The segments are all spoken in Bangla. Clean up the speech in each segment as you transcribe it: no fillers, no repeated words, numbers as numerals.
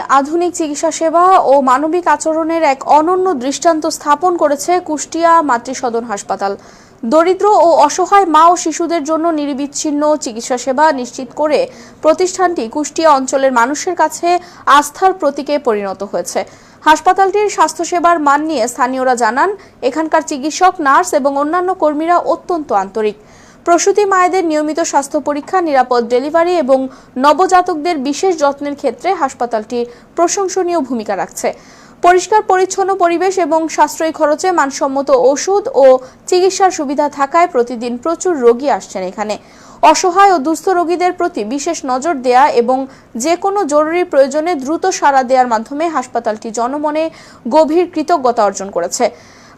আধুনিক চিকিৎসা সেবা ও মানবিক আচরণের এক অনন্য দৃষ্টান্ত স্থাপন করেছে কুষ্টিয়া মাতৃসদন হাসপাতাল। দরিদ্র ও অসহায় মা ও শিশুদের জন্য নিরবিচ্ছিন্ন চিকিৎসা সেবা নিশ্চিত করে প্রতিষ্ঠানটি কুষ্টিয়া অঞ্চলের মানুষের কাছে আস্থার প্রতীকে পরিণত হয়েছে। হাসপাতালটির স্বাস্থ্যসেবার মান নিয়ে স্থানীয়রা জানান, এখানকার চিকিৎসক, নার্স এবং অন্যান্য কর্মীরা অত্যন্ত আন্তরিক। প্রসূতি মায়েদের নিয়মিত স্বাস্থ্য পরীক্ষা, নিরাপদ ডেলিভারি এবং নবজাতকদের বিশেষ যত্নের ক্ষেত্রে হাসপাতালটি প্রশংসনীয় ভূমিকা রাখছে। পরিষ্কার পরিচ্ছন্ন পরিবেশ এবং সাশ্রয়ী খরচে মানসম্মত ওষুধ ও চিকিৎসার সুবিধা থাকায় প্রতিদিন প্রচুর রোগী আসছেন এখানে। অসহায় ও দুস্থ রোগীদের প্রতি বিশেষ নজর দেয়া এবং যে কোনো জরুরি প্রয়োজনে দ্রুত সাড়া দেওয়ার মাধ্যমে হাসপাতালটি জনমনে গভীর কৃতজ্ঞতা অর্জন করেছে।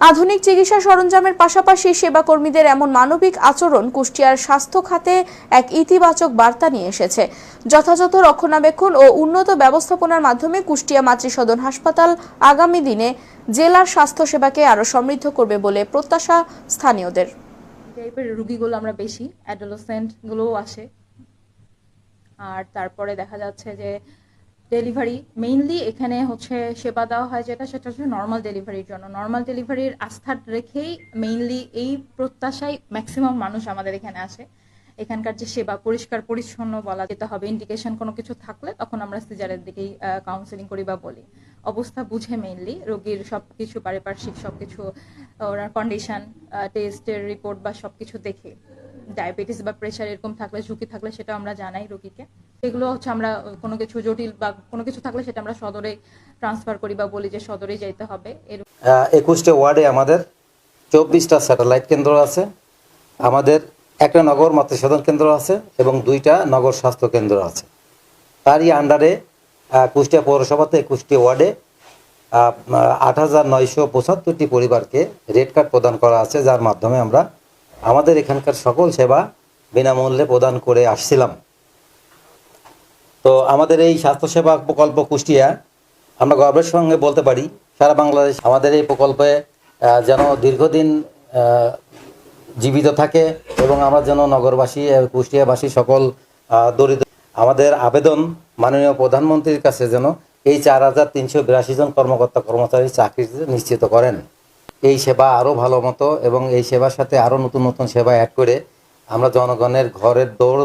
আধুনিক চিকিৎসা সরঞ্জামের পাশাপাশি সেবাকর্মীদের এমন মানবিক আচরণ কুষ্টিয়ার স্বাস্থ্য খাতে এক ইতিবাচক বার্তা নিয়ে এসেছে। যথাযথ রক্ষণাবেক্ষণ ও উন্নত ব্যবস্থাপনার মাধ্যমে কুষ্টিয়া মাতৃসদন হাসপাতাল আগামী দিনে জেলার স্বাস্থ্যসেবাকে আরও সমৃদ্ধ করবে বলে প্রত্যাশা স্থানীয়দের। টাইপের রোগীগুলো আমরা বেশি, অ্যাডোলেসেন্ট গুলোও আসে। আর তারপরে দেখা যাচ্ছে যে ডেলিভারি মেইনলি এখানে হচ্ছে সেবা দেওয়া হয় সেটা হচ্ছে নর্মাল ডেলিভারির জন্য। নর্মাল ডেলিভারির আস্থা রেখেই মেইনলি এই প্রত্যাশায় ম্যাক্সিমাম মানুষ আমাদের এখানে আসে। এখানকার যে সেবা পরিষ্কার পরিচ্ছন্ন বলা যেতে হবে, ইন্ডিকেশন কোনো কিছু থাকলে তখন আমরা সিজারের দিকেই কাউন্সেলিং করি বা বলি। অবস্থা বুঝে মেইনলি রোগীর সবকিছু পারিপার্শ্বিক সবকিছু, ওনার কন্ডিশন, টেস্টের রিপোর্ট বা সবকিছু দেখে, ডায়াবেটিস বা প্রেশার এরকম থাকলে, ঝুঁকি থাকলে সেটা আমরা জানাই রোগীকে। সেগুলো হচ্ছে আমরা কোনো কিছু জটিল বা কোনো কিছু থাকলে সেটা আমরা সদরে ট্রান্সফার করি বা বলি যে সদরে যাইতে হবে। 21টা ওয়ার্ডে আমাদের 24টা স্যাটেলাইট কেন্দ্র আছে। আমাদের একটা নগর মাতৃসদন কেন্দ্র আছে এবং 2টা নগর স্বাস্থ্য কেন্দ্র আছে। তারই আন্ডারে কুষ্টিয়া পৌরসভাতে 21টি ওয়ার্ডে 8,975টি পরিবারকে রেড কার্ড প্রদান করা আছে, যার মাধ্যমে আমরা আমাদের এখানকার সকল সেবা বিনামূল্যে প্রদান করে আসছিলাম। তো আমাদের এই স্বাস্থ্যসেবা প্রকল্প কুষ্টিয়া, আমরা গর্বের সঙ্গে বলতে পারি সারা বাংলাদেশ আমাদের এই প্রকল্পে যেন দীর্ঘদিন জীবিত থাকে এবং আমরা যেন নগরবাসী, কুষ্টিয়াবাসী সকল দরিদ্র, আমাদের আবেদন মাননীয় প্রধানমন্ত্রীর কাছে যেন এই 4,382 জন কর্মকর্তা কর্মচারী চাকরি নিশ্চিত করেন। এই সেবা আরও ভালো মতো এবং এই সেবার সাথে আরও নতুন নতুন সেবা অ্যাড করে আমরা জনগণের ঘরের দৌড়